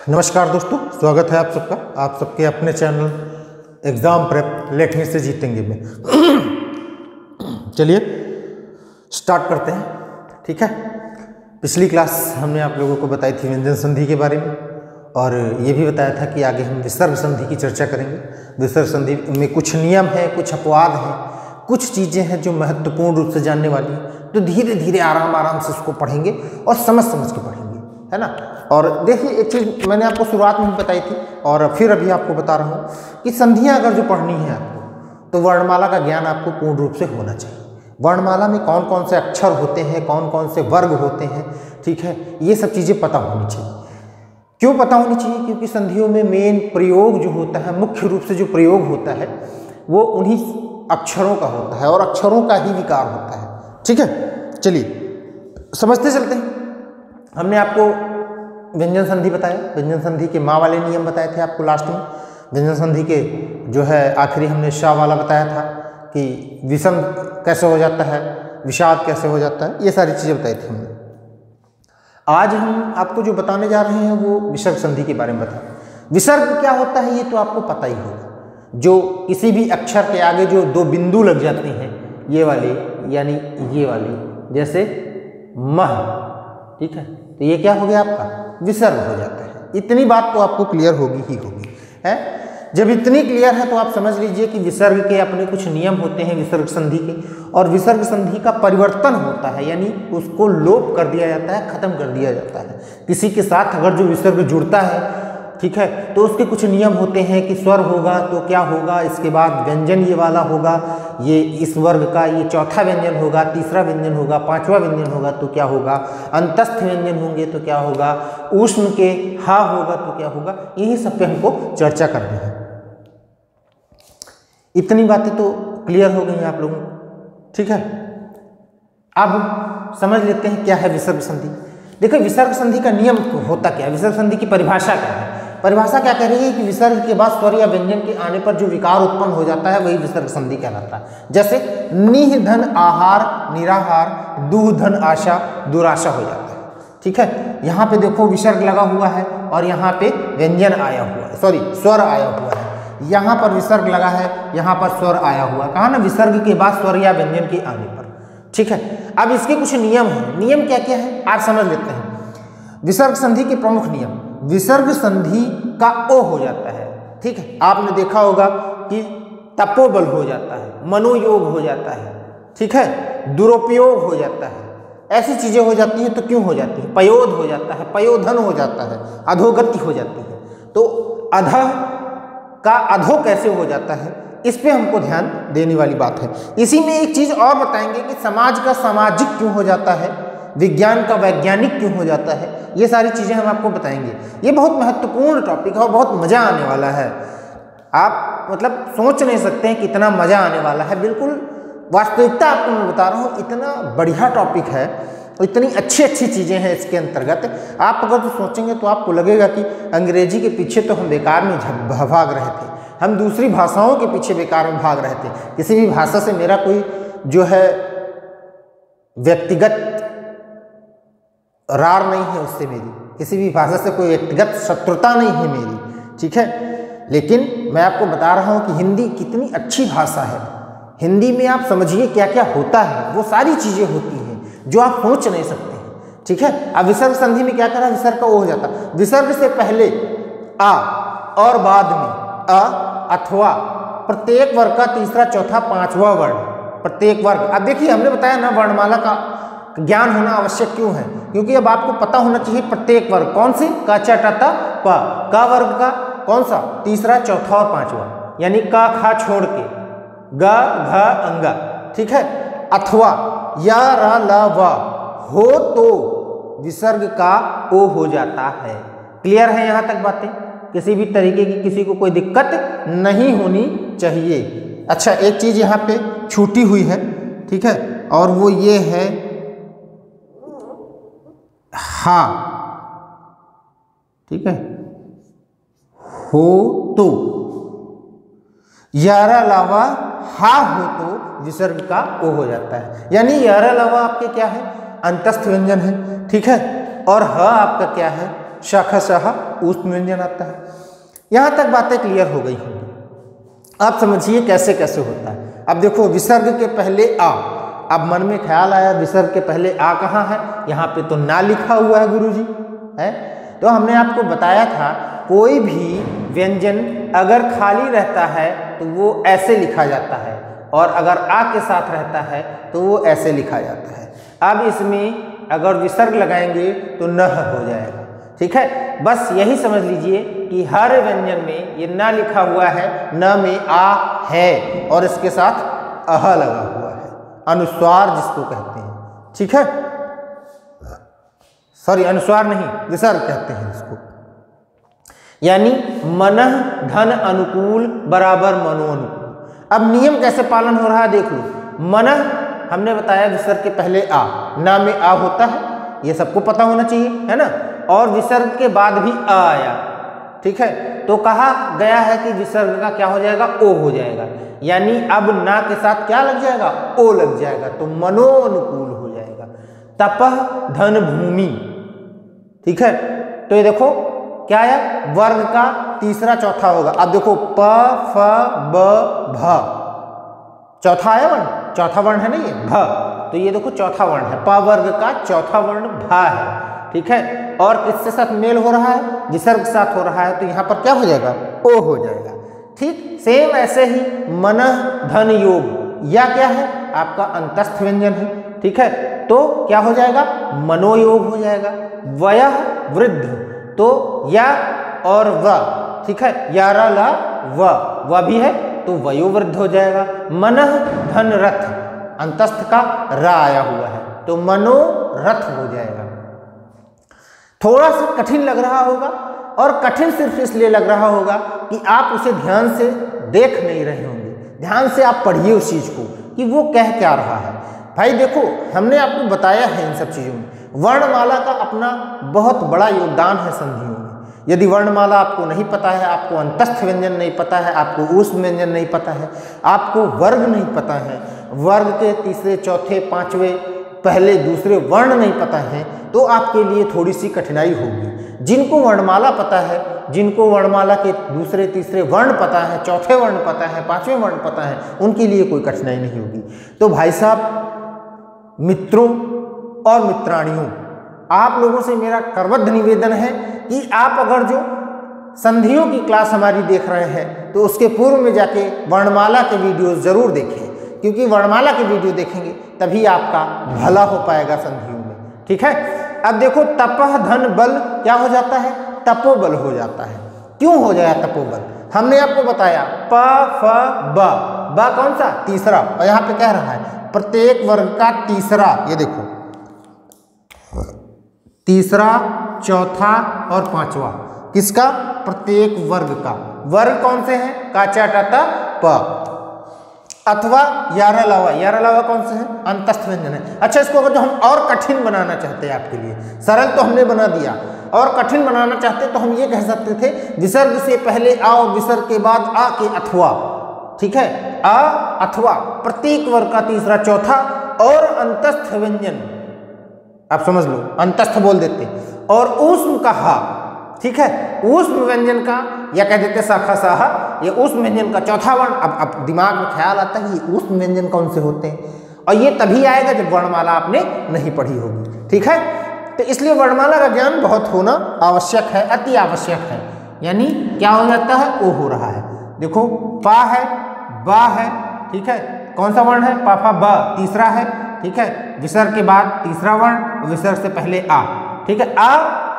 नमस्कार दोस्तों, स्वागत है आप सबका, आप सबके अपने चैनल एग्ज़ाम प्रेप लेखनी से जीतेंगे में। चलिए स्टार्ट करते हैं। ठीक है, पिछली क्लास हमने आप लोगों को बताई थी व्यंजन संधि के बारे में, और ये भी बताया था कि आगे हम विसर्ग संधि की चर्चा करेंगे। विसर्ग संधि में कुछ नियम हैं, कुछ अपवाद हैं, कुछ चीज़ें हैं जो महत्वपूर्ण रूप से जानने वाली हैं। तो धीरे धीरे आराम से इसको पढ़ेंगे और समझ के पढ़ेंगे, है ना। और देखिए, एक चीज़ मैंने आपको शुरुआत में भी बताई थी और फिर अभी आपको बता रहा हूँ कि संधियाँ अगर जो पढ़नी है आपको, तो वर्णमाला का ज्ञान आपको पूर्ण रूप से होना चाहिए। वर्णमाला में कौन कौन से अक्षर होते हैं, कौन कौन से वर्ग होते हैं, ठीक है, ये सब चीज़ें पता होनी चाहिए। क्यों पता होनी चाहिए? क्योंकि संधियों में मेन प्रयोग जो होता है, मुख्य रूप से जो प्रयोग होता है, वो उन्हीं अक्षरों का होता है और अक्षरों का ही विकार होता है। ठीक है, चलिए समझते चलते हैं। हमने आपको व्यंजन संधि बताया, व्यंजन संधि के माँ वाले नियम बताए थे आपको लास्ट में। व्यंजन संधि के जो है आखिरी हमने शाह वाला बताया था कि विषम कैसे हो जाता है, विषाद कैसे हो जाता है, ये सारी चीज़ें बताई थी हमने। आज हम आपको जो बताने जा रहे हैं वो विसर्ग संधि के बारे में बताएं। विसर्ग क्या होता है ये तो आपको पता ही होगा। जो किसी भी अक्षर के आगे जो दो बिंदु लग जाते हैं, ये वाले यानी ये वाले, जैसे मह, ठीक है, तो ये क्या हो गया आपका विसर्ग हो जाता है। इतनी बात तो आपको क्लियर होगी ही होगी, है। जब इतनी क्लियर है तो आप समझ लीजिए कि विसर्ग के अपने कुछ नियम होते हैं विसर्ग संधि के, और विसर्ग संधि का परिवर्तन होता है, यानी उसको लोप कर दिया जाता है, खत्म कर दिया जाता है। किसी के साथ अगर जो विसर्ग जुड़ता है, ठीक है, तो उसके कुछ नियम होते हैं कि स्वर होगा तो क्या होगा, इसके बाद व्यंजन ये वाला होगा, ये इस वर्ग का ये चौथा व्यंजन होगा, तीसरा व्यंजन होगा, पांचवा व्यंजन होगा तो क्या होगा, अंतस्थ व्यंजन होंगे तो क्या होगा, ऊष्म के हा होगा तो क्या होगा, यही सब पे हमको चर्चा करनी है। इतनी बातें तो क्लियर हो गई हैं आप लोगों को, ठीक है। अब समझ लेते हैं क्या है विसर्ग संधि। देखो, विसर्ग संधि का नियम होता क्या है, विसर्ग संधि की परिभाषा क्या है। परिभाषा क्या कह रही है कि विसर्ग के बाद स्वर या व्यंजन के आने पर जो विकार उत्पन्न हो जाता है वही विसर्ग संधि कहलाता है। जैसे निह धन आहार निराहार, दुह धन आशा दुराशा हो जाता है। ठीक है, यहाँ पे देखो विसर्ग लगा हुआ है और यहाँ पे व्यंजन आया हुआ है, सॉरी स्वर आया हुआ है। यहाँ पर विसर्ग लगा है, यहाँ पर स्वर आया हुआ है। कहा ना, विसर्ग के बाद स्वर या व्यंजन के आने पर। ठीक है, अब इसके कुछ नियम हैं। नियम क्या क्या है आप समझ लेते हैं। विसर्ग संधि के प्रमुख नियम, विसर्ग संधि का ओ हो जाता है। ठीक है, आपने देखा होगा कि तपोबल हो जाता है, मनोयोग हो जाता है, ठीक है, दुरुपयोग हो जाता है, ऐसी चीजें हो जाती हैं। तो क्यों हो जाती है? पयोध हो जाता है, पयोधन हो जाता है, अधोगति हो जाती है। तो अधः का अधो कैसे हो जाता है, इस पे हमको ध्यान देने वाली बात है। इसी में एक चीज और बताएंगे कि समाज का सामाजिक क्यों हो जाता है, विज्ञान का वैज्ञानिक क्यों हो जाता है, ये सारी चीजें हम आपको बताएंगे। ये बहुत महत्वपूर्ण टॉपिक है और बहुत मजा आने वाला है। आप मतलब सोच नहीं सकते हैं कितना मजा आने वाला है। बिल्कुल वास्तविकता आपको मैं बता रहा हूँ, इतना बढ़िया टॉपिक है, इतनी अच्छी अच्छी चीजें हैं इसके अंतर्गत। आप अगर तो सोचेंगे तो आपको लगेगा कि अंग्रेजी के पीछे तो हम बेकार में भाग रहे थे, हम दूसरी भाषाओं के पीछे बेकार में भाग रहे थे। किसी भी भाषा से मेरा कोई जो है व्यक्तिगत रार नहीं है, उससे मेरी किसी भी भाषा से कोई व्यक्तिगत शत्रुता नहीं है मेरी, ठीक है। लेकिन मैं आपको बता रहा हूं कि हिंदी कितनी अच्छी भाषा है। हिंदी में आप समझिए क्या क्या होता है, वो सारी चीजें होती हैं जो आप सोच नहीं सकते हैं, ठीक है। अब विसर्ग संधि में क्या करा, विसर्ग का ओ हो जाता, विसर्ग से पहले आ और बाद में अ अथवा, प्रत्येक वर्ग का तीसरा चौथा पांचवा वर्ण, प्रत्येक वर्ग। अब देखिए, हमने बताया ना वर्णमाला का ज्ञान होना आवश्यक क्यों है, क्योंकि अब आपको पता होना चाहिए प्रत्येक वर्ग कौन से, का चा टा ता पा, का वर्ग का कौन सा, तीसरा चौथा और पांचवा, यानी का खा छोड़ के ग घ अंगा, ठीक है। अथवा या रा ला वा हो तो विसर्ग का ओ हो जाता है। क्लियर है यहाँ तक बातें? किसी भी तरीके की किसी को कोई दिक्कत नहीं होनी चाहिए। अच्छा, एक चीज यहाँ पे छूटी हुई है, ठीक है, और वो ये है हा, ठीक है, हो तो, यारा लावा हा हो तो विसर्ग का ओ हो जाता है। यानी यारा लावा आपके क्या है, अंतस्थ व्यंजन है, ठीक है। और ह आपका क्या है, शाखा शाह ऊष्म व्यंजन आता है। यहाँ तक बातें क्लियर हो गई होंगी। आप समझिए कैसे कैसे होता है। अब देखो विसर्ग के पहले आ, अब मन में ख्याल आया विसर्ग के पहले आ कहाँ है, यहाँ पे तो ना लिखा हुआ है गुरुजी, है। तो हमने आपको बताया था कोई भी व्यंजन अगर खाली रहता है तो वो ऐसे लिखा जाता है, और अगर आ के साथ रहता है तो वो ऐसे लिखा जाता है। अब इसमें अगर विसर्ग लगाएंगे तो न हो जाएगा, ठीक है। बस यही समझ लीजिए कि हर व्यंजन में ये न लिखा हुआ है, न में आ है और इसके साथ अह लगा हुआ है, अनुस्वार जिसको कहते हैं, ठीक है। सॉरी, अनुस्वार नहीं, विसर्ग कहते हैं इसको। यानी मनः धन अनुकूल बराबर मनो अनुकूल। अब नियम कैसे पालन हो रहा है देख लो। मनः हमने बताया विसर्ग के पहले आ, ना में आ होता है, ये सबको पता होना चाहिए, है ना। और विसर्ग के बाद भी आ आया, ठीक है। तो कहा गया है कि विसर्ग का क्या हो जाएगा, ओ हो जाएगा। यानी अब ना के साथ क्या लग जाएगा, ओ लग जाएगा, तो मनो अनुकूल हो जाएगा। तपह धन भूमि, ठीक है। तो ये देखो क्या है, वर्ग का तीसरा चौथा होगा। अब देखो प फ ब भ, चौथा आया वर्ण, चौथा वर्ण है नहीं है भ, तो ये देखो चौथा वर्ण है, प वर्ग का चौथा वर्ण भा है, ठीक है। और किसके साथ मेल हो रहा है, विसर्ग के साथ हो रहा है, तो यहाँ पर क्या हो जाएगा, ओ हो जाएगा, ठीक। सेम ऐसे ही मनः धन योग, या क्या है आपका अंतस्थ व्यंजन है, ठीक है। तो क्या हो जाएगा, मनोयोग हो जाएगा। वयः वृद्ध, तो या और व, ठीक है, यारा ला व भी है तो वयोवृद्ध हो जाएगा। मनः धन रथ, अंतस्थ का रा आया हुआ है तो मनोरथ हो जाएगा। थोड़ा सा कठिन लग रहा होगा, और कठिन सिर्फ इसलिए लग रहा होगा कि आप उसे ध्यान से देख नहीं रहे होंगे। ध्यान से आप पढ़िए उस चीज को कि वो कह क्या रहा है। भाई देखो हमने आपको बताया है इन सब चीजों में, वर्णमाला का अपना बहुत बड़ा योगदान है संधियों में। यदि वर्णमाला आपको नहीं पता है, आपको अंतस्थ व्यंजन नहीं पता है, आपको ऊष्म व्यंजन नहीं पता है, आपको वर्ग नहीं पता है, वर्ग के तीसरे चौथे पांचवें पहले दूसरे वर्ण नहीं पता है, तो आपके लिए थोड़ी सी कठिनाई होगी। जिनको वर्णमाला पता है, जिनको वर्णमाला के दूसरे तीसरे वर्ण पता है, चौथे वर्ण पता है, पांचवें वर्ण पता है, उनके लिए कोई कठिनाई नहीं होगी। तो भाई साहब, मित्रों और मित्राणियों, आप लोगों से मेरा करबद्ध निवेदन है कि आप अगर जो संधियों की क्लास हमारी देख रहे हैं तो उसके पूर्व में जाके वर्णमाला के वीडियोस जरूर देखें, क्योंकि वर्णमाला के वीडियो देखेंगे तभी आपका भला हो पाएगा संधियों में, ठीक है। अब देखो तपह धन बल क्या हो जाता है, तपोबल हो जाता है। क्यों हो जाए तपोबल, हमने आपको बताया प फ ब कौन सा, तीसरा, और यहाँ पे कह रहा है प्रत्येक वर्ग का तीसरा, ये देखो तीसरा चौथा और पांचवा, किसका, प्रत्येक वर्ग का। वर्ग कौन से हैं, काचा टाटा प, अथवा यारा लावा कौन से हैं, अंतस्थ व्यंजन है। अच्छा, इसको अगर जो हम और कठिन बनाना चाहते हैं आपके लिए, सरल तो हमने बना दिया, और कठिन बनाना चाहते तो हम ये कह सकते थे विसर्ग से पहले आ और विसर्ग के बाद आ के अथवा, ठीक है, आ अथवा प्रत्येक वर्ग का तीसरा चौथा और अंतस्थ व्यंजन, आप समझ लो अंतस्थ बोल देते, और ऊष्म का हा, ठीक है, ऊष्म व्यंजन का या कह देते शाखा साहा, ये ऊष्म व्यंजन का चौथा वर्ण। अब दिमाग में ख्याल आता है कि ये ऊष्म व्यंजन कौन से होते हैं, और ये तभी आएगा जब वर्णमाला आपने नहीं पढ़ी होगी, ठीक है। तो इसलिए वर्णमाला का ज्ञान बहुत होना आवश्यक है, अति आवश्यक है। यानी क्या हो जाता है, ओ हो रहा है। देखो पा है, बा है, ठीक है, कौन सा वर्ण है, पाफा ब तीसरा है, ठीक है, विसर्ग के बाद तीसरा वर्ण, विसर्ग से पहले आ, ठीक है, आ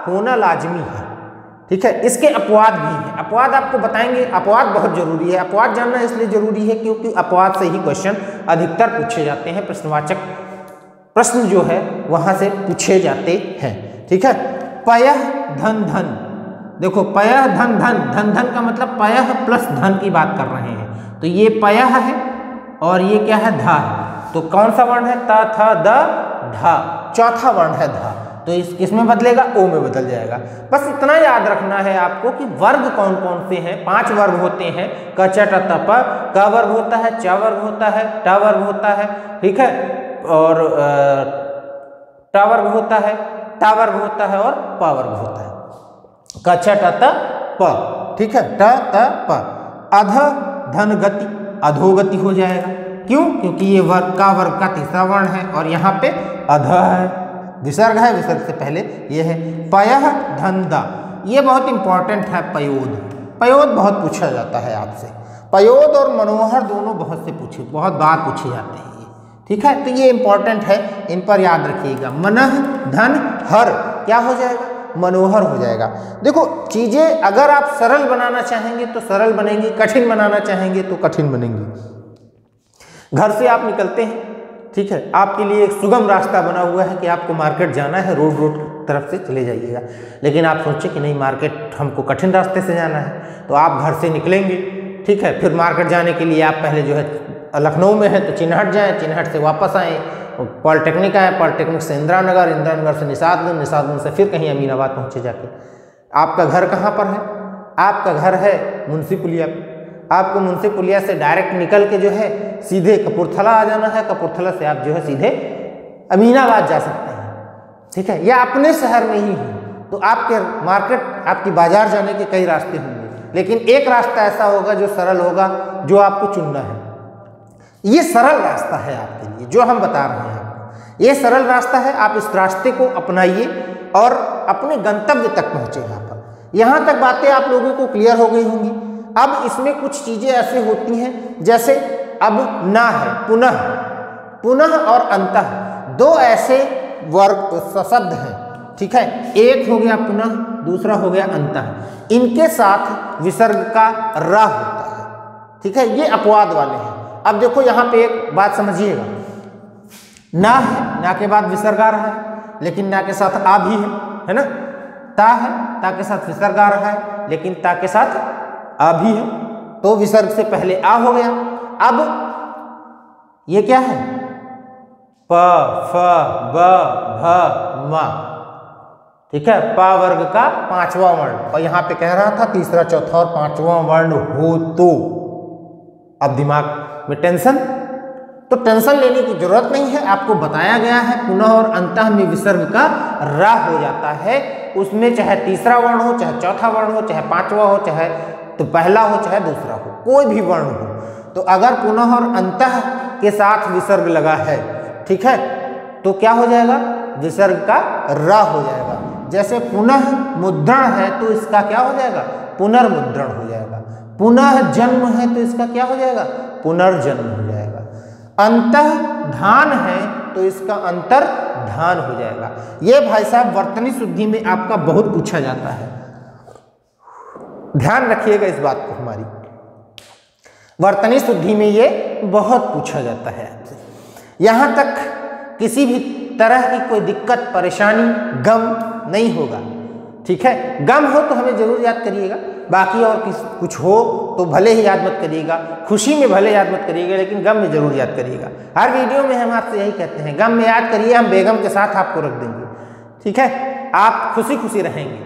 होना लाजमी है, ठीक है। इसके अपवाद भी हैं, अपवाद आपको बताएंगे, अपवाद बहुत जरूरी है। अपवाद जानना इसलिए जरूरी है क्योंकि अपवाद से ही क्वेश्चन अधिकतर पूछे जाते हैं, प्रश्नवाचक प्रश्न जो है वहां से पूछे जाते हैं, ठीक है। पयः धन धन, देखो पयः धन धन, धन धन का मतलब पयः प्लस धन की बात कर रहे हैं, तो ये पयः है और ये क्या है, धा है, तो कौन सा वर्ण है, त थ द धा, चौथा वर्ण है धा, तो किसमें बदलेगा, ओ में बदल जाएगा। बस इतना याद रखना है आपको कि वर्ग कौन कौन से हैं, 5 वर्ग होते हैं, क च ट त प, क वर्ग होता है, च वर्ग होता है, ट वर्ग होता है, ठीक है, और ट वर्ग होता है, ता वर्ग होता है और प वर्ग होता है। क छ ट त प, ठीक है, ट त प। अध धन गति, अधोगति हो जाएगा। क्यों? क्योंकि ये वर्ग का वर्ग का तीसरा वर्ण है और यहाँ पे अध है, विसर्ग है, विसर्ग से पहले ये है। पयः धन दा, ये बहुत इंपॉर्टेंट है। पयोद, पयोद बहुत पूछा जाता है आपसे। पयोद और मनोहर दोनों बहुत बार पूछे जाते हैं ये, ठीक है, तो ये इंपॉर्टेंट है, इन पर याद रखिएगा। मनः धन हर क्या हो जाएगा? मनोहर हो जाएगा। देखो चीजें अगर आप सरल बनाना चाहेंगे तो सरल बनेंगी, कठिन बनाना चाहेंगे तो कठिन बनेंगी। घर से आप निकलते हैं, ठीक है, आपके लिए एक सुगम रास्ता बना हुआ है कि आपको मार्केट जाना है, रोड तरफ से चले जाइएगा। लेकिन आप सोचें कि नहीं, मार्केट हमको कठिन रास्ते से जाना है, तो आप घर से निकलेंगे, ठीक है, फिर मार्केट जाने के लिए आप पहले जो है लखनऊ में है तो चिन्हट जाएँ, चिन्हट से वापस आएँ, पॉलिटेक्निक आए, पॉलिटेक्निक से इंदिरा नगर, इंदिरा नगर से निशादगंज, निशादगंज से फिर कहीं अमीनाबाद पहुँचे जाके। आपका घर कहाँ पर है? आपका घर है मुंशी पुलिया पे। आपको मुंशी पुलिया से डायरेक्ट निकल के जो है सीधे कपूरथला आ जाना है, कपूरथला से आप जो है सीधे अमीनाबाद जा सकते हैं, ठीक है, या अपने शहर में ही है तो आपके मार्केट, आपकी बाजार जाने के कई रास्ते होंगे, लेकिन एक रास्ता ऐसा होगा जो सरल होगा, जो आपको चुनना है। ये सरल रास्ता है आपके लिए जो हम बता रहे हैं आपको, ये सरल रास्ता है। आप इस रास्ते को अपनाइए और अपने गंतव्य तक पहुँचे। यहाँ तक बातें आप लोगों को क्लियर हो गई होंगी। अब इसमें कुछ चीजें ऐसे होती हैं, जैसे अब ना है, पुनः, पुनः और अंतः, दो ऐसे वर्ग शब्द हैं, ठीक है, एक हो गया पुनः, दूसरा हो गया अंतः। इनके साथ विसर्ग का र होता है, ठीक है, ये अपवाद वाले हैं। अब देखो यहाँ पे एक बात समझिएगा, ना है, ना के बाद विसर्ग आ रहा है, लेकिन ना के साथ आ भी है ना। ता है, ता के साथ विसर्ग आ रहा है, लेकिन ता के साथ आ भी है, तो विसर्ग से पहले आ हो गया। अब ये क्या है? प, फ, ब, भ, म, ठीक है, प वर्ग का पांचवा वर्ण, और यहां पे कह रहा था तीसरा, चौथा और पांचवा वर्ण हो तो। अब दिमाग में टेंशन, तो टेंशन लेने की जरूरत नहीं है, आपको बताया गया है पुनः और अंतः में विसर्ग का रा हो जाता है। उसमें चाहे तीसरा वर्ण हो, चाहे चौथा वर्ण हो, चाहे पांचवा हो, चाहे तो पहला हो, चाहे दूसरा हो, कोई भी वर्ण हो, तो अगर पुनः और अंतः के साथ विसर्ग लगा है, ठीक है, तो क्या हो जाएगा? विसर्ग का रा हो जाएगा। जैसे पुनः मुद्रण है तो इसका क्या हो जाएगा? पुनर्मुद्रण हो जाएगा। पुनः जन्म है तो इसका क्या हो जाएगा? पुनर्जन्म हो जाएगा। अंतः धान है तो इसका अंतर्धान हो जाएगा। ये भाई साहब वर्तनी शुद्धि में आपका बहुत पूछा जाता है, ध्यान रखिएगा इस बात को। हमारी वर्तनी शुद्धि में ये बहुत पूछा जाता है आपसे। यहां तक किसी भी तरह की कोई दिक्कत, परेशानी, गम नहीं होगा, ठीक है। गम हो तो हमें जरूर याद करिएगा, बाकी और कुछ हो तो भले ही याद मत करिएगा, खुशी में भले याद मत करिएगा, लेकिन गम में जरूर याद करिएगा। हर वीडियो में हम आपसे यही कहते हैं, गम में याद करिए, हम बेगम के साथ आपको रख देंगे, ठीक है, आप खुशी खुशी रहेंगे।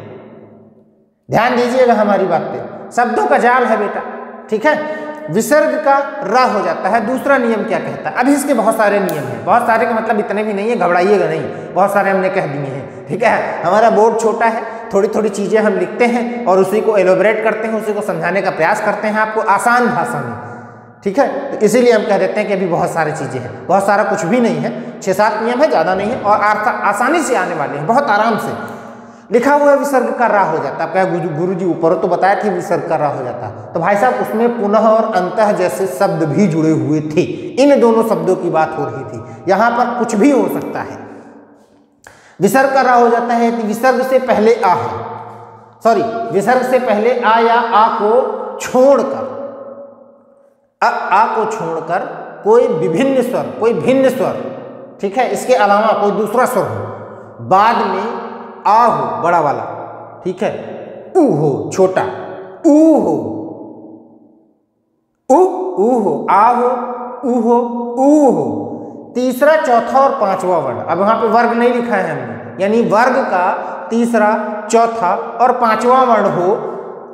ध्यान दीजिएगा हमारी बात पे, शब्दों का जाल है बेटा, ठीक है। विसर्ग का रा हो जाता है। दूसरा नियम क्या कहता है? अभी इसके बहुत सारे नियम हैं, बहुत सारे का मतलब इतने भी नहीं है, घबराइएगा नहीं, बहुत सारे हमने कह दिए हैं, ठीक है। हमारा बोर्ड छोटा है, थोड़ी थोड़ी चीज़ें हम लिखते हैं और उसी को एलोबरेट करते हैं, उसी को समझाने का प्रयास करते हैं आपको आसान भाषा में, ठीक है। तो इसीलिए हम कह देते हैं कि अभी बहुत सारी चीज़ें हैं, बहुत सारा कुछ भी नहीं है, 6-7 नियम है, ज़्यादा नहीं है, और आसानी से आने वाले हैं, बहुत आराम से। लिखा हुआ विसर्ग का रा हो जाता है। आपका गुरु जी ऊपर तो बताया थे विसर्ग का रा हो जाता है, तो भाई साहब उसमें पुनः और अंतः जैसे शब्द भी जुड़े हुए थे, इन दोनों शब्दों की बात हो रही थी। यहाँ पर कुछ भी हो सकता है। विसर्ग का रा हो जाता है कि विसर्ग से पहले आ है, सॉरी, विसर्ग से पहले आ या आ को छोड़कर, आ को छोड़कर कोई विभिन्न स्वर, कोई भिन्न स्वर, ठीक है, इसके अलावा कोई दूसरा स्वर हो, बाद में आ हो बड़ा वाला, ठीक है, ऊ हो छोटा, ऊ हो, ऊ हो, आ हो, ऊ हो, ऊ हो, तीसरा, चौथा और पांचवा वर्ण। अब वहां पे वर्ग नहीं लिखा है हमने, यानी वर्ग का तीसरा, चौथा और पांचवा वर्ण हो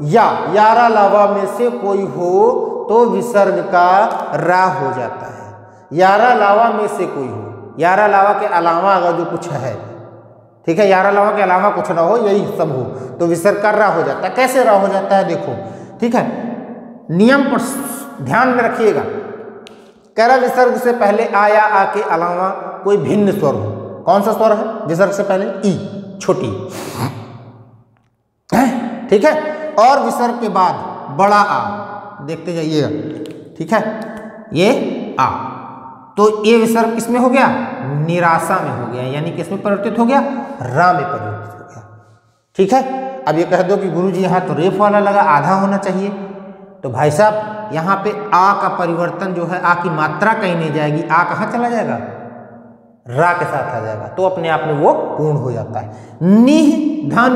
या यारा लावा में से कोई हो तो विसर्ग का रा हो जाता है। यारा लावा में से कोई हो, यारा लावा के अलावा अगर जो कुछ है, ठीक है, 11 के अलावा कुछ ना हो, यही सब हो तो विसर्ग का रा हो जाता है। कैसे रा हो जाता है देखो, ठीक है, नियम पर ध्यान में रखिएगा। कह रहा विसर्ग से पहले आ या आ के अलावा कोई भिन्न स्वर हो। कौन सा स्वर है विसर्ग से पहले? ई, छोटी, ठीक है। और विसर्ग के बाद बड़ा आ, देखते जाइएगा, ठीक है, ये आ, तो ये विसर्ग किसमें हो गया? निराशा में हो गया, यानी किसमें परिवर्तित हो गया? रा में परिवर्तित हो गया, ठीक है। अब ये कह दो कि गुरुजी यहाँ तो रेफ वाला लगा, आधा होना चाहिए, तो भाई साहब यहाँ पे आ का परिवर्तन जो है, आ की मात्रा कहीं नहीं जाएगी, आ कहाँ चला जाएगा? रा के साथ आ जाएगा, तो अपने आप में वो पूर्ण हो जाता है। निह धन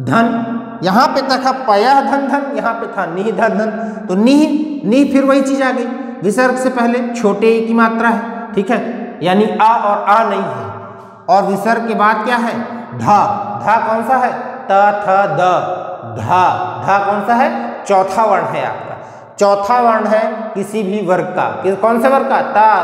धन, यहाँ पे था पया धन धन, यहाँ पे था निह धन धन, तो निह फिर वही चीज आ गई, विसर्ग से पहले छोटे की मात्रा है, ठीक है, यानी आ और आ नहीं है। और विसर्ग के बाद क्या है? धा, धा कौन सा है? त थ द, धा, धा कौन सा है? चौथा वर्ण है आपका, चौथा वर्ण है किसी भी वर्ग का। कौन से वर्ग का?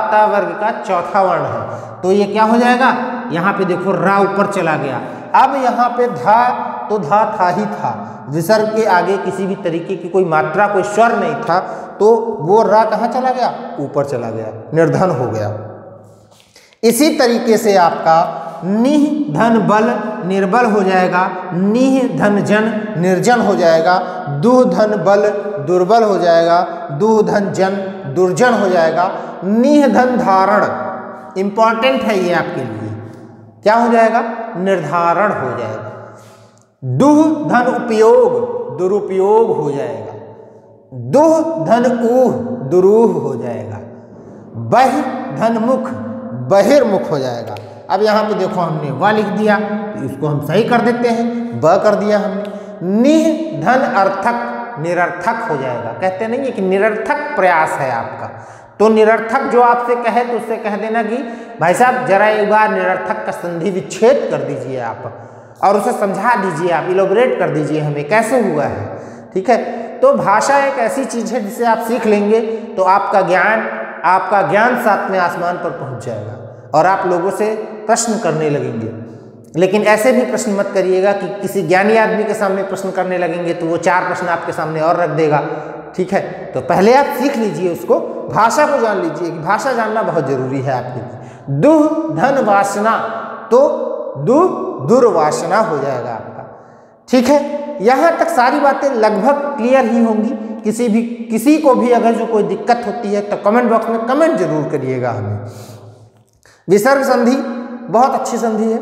ता वर्ग का चौथा वर्ण है, तो ये क्या हो जाएगा? यहाँ पे देखो रा ऊपर चला गया। अब यहाँ पे धा, तो धा था ही था, विसर्ग के आगे किसी भी तरीके की कोई मात्रा, कोई स्वर नहीं था, तो वो रा कहाँ चला गया? ऊपर चला गया, निर्धन हो गया। इसी तरीके से आपका निह धन बल निर्बल हो जाएगा, निह धन जन निर्जन हो जाएगा, दुह धन बल दुर्बल हो जाएगा, दुह धन जन दुर्जन हो जाएगा, निह धन धारण, इंपॉर्टेंट है ये आपके लिए, क्या हो जाएगा? निर्धारण हो जाएगा। दुह धन उपयोग दुरुपयोग हो जाएगा, दुह धन ऊह दुरूह हो जाएगा, बहि धन मुख बहिर्मुख हो जाएगा। अब यहाँ पे देखो हमने व लिख दिया, तो इसको हम सही कर देते हैं, ब कर दिया हमने। निह धन अर्थक निरर्थक हो जाएगा, कहते नहीं है कि निरर्थक प्रयास है आपका, तो निरर्थक जो आपसे कहे तो उससे कह देना कि भाई साहब जरा एक बार निरर्थक का संधि विच्छेद कर दीजिए आप, और उसे समझा दीजिए, आप इलोबरेट कर दीजिए हमें कैसे हुआ है, ठीक है। तो भाषा एक ऐसी चीज है जिसे आप सीख लेंगे तो आपका ज्ञान सातवें आसमान पर पहुंच जाएगा और आप लोगों से प्रश्न करने लगेंगे। लेकिन ऐसे भी प्रश्न मत करिएगा कि किसी ज्ञानी आदमी के सामने प्रश्न करने लगेंगे तो वो 4 प्रश्न आपके सामने और रख देगा, ठीक है। तो पहले आप सीख लीजिए उसको, भाषा को जान लीजिए कि भाषा जानना बहुत जरूरी है आपके लिए। दुह धन वासना, तो दुर्वासना हो जाएगा आपका, ठीक है। यहाँ तक सारी बातें लगभग क्लियर ही होंगी। किसी को भी अगर जो कोई दिक्कत होती है तो कमेंट बॉक्स में कमेंट जरूर करिएगा हमें। विसर्ग संधि बहुत अच्छी संधि है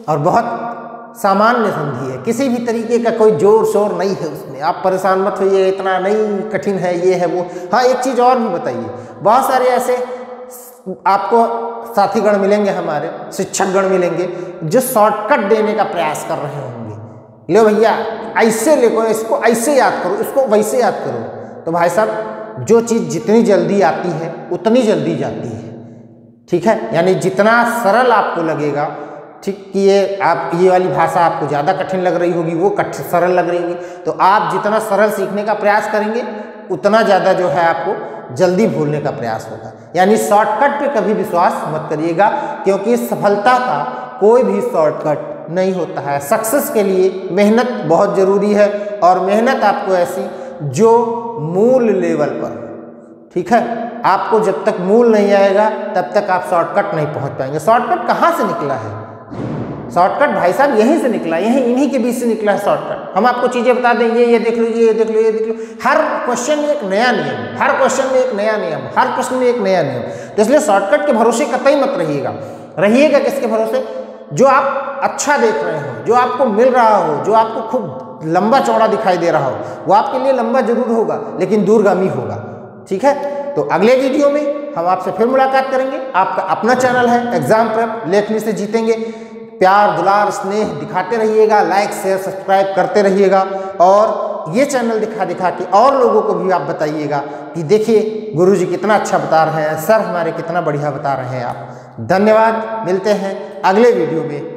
और बहुत सामान्य संधि है, किसी भी तरीके का कोई जोर शोर नहीं है उसमें, आप परेशान मत होइए, इतना नहीं कठिन है, ये है वो। हाँ, एक चीज़ और भी बताइए, बहुत सारे ऐसे आपको साथीगण मिलेंगे, हमारे शिक्षकगण मिलेंगे जो शॉर्टकट देने का प्रयास कर रहे होंगे। लो भैया ऐसे लेको, इसको ऐसे याद करो, इसको वैसे याद करो। तो भाई साहब जो चीज़ जितनी जल्दी आती है उतनी जल्दी जाती है, ठीक है। यानी जितना सरल आपको लगेगा, ठीक कि ये वाली भाषा आपको ज़्यादा कठिन लग रही होगी, वो सरल लग रही होगी, तो आप जितना सरल सीखने का प्रयास करेंगे उतना ज़्यादा जो है आपको जल्दी भूलने का प्रयास होगा। यानी शॉर्टकट पे कभी विश्वास मत करिएगा, क्योंकि सफलता का कोई भी शॉर्टकट नहीं होता है। सक्सेस के लिए मेहनत बहुत ज़रूरी है, और मेहनत आपको ऐसी जो मूल लेवल पर, ठीक है। आपको जब तक मूल नहीं आएगा तब तक आप शॉर्टकट नहीं पहुंच पाएंगे। शॉर्टकट कहाँ से निकला है? शॉर्टकट भाई साहब यहीं से निकला, इन्हीं के बीच से निकला है शॉर्टकट। हम आपको चीज़ें बता दें, ये देख लो, ये देख लो, ये देख लो। हर क्वेश्चन में एक नया नियम, हर क्वेश्चन में एक नया नियम, हर प्रश्न में एक नया नियम। तो इसलिए शॉर्टकट के भरोसे कतई मत रहिएगा किसके भरोसे? जो आप अच्छा देख रहे हो, जो आपको मिल रहा हो, जो आपको खूब लंबा चौड़ा दिखाई दे रहा हो, वो आपके लिए लंबा जरूर होगा लेकिन दूरगामी होगा, ठीक है। तो अगले वीडियो में हम आपसे फिर मुलाकात करेंगे। आपका अपना चैनल है एग्जाम प्रेप, लेखनी से जीतेंगे। प्यार दुलार स्नेह दिखाते रहिएगा, लाइक शेयर सब्सक्राइब करते रहिएगा, और ये चैनल दिखा के और लोगों को भी आप बताइएगा कि देखिए गुरुजी कितना अच्छा बता रहे हैं, सर हमारे कितना बढ़िया बता रहे हैं आप। धन्यवाद, मिलते हैं अगले वीडियो में।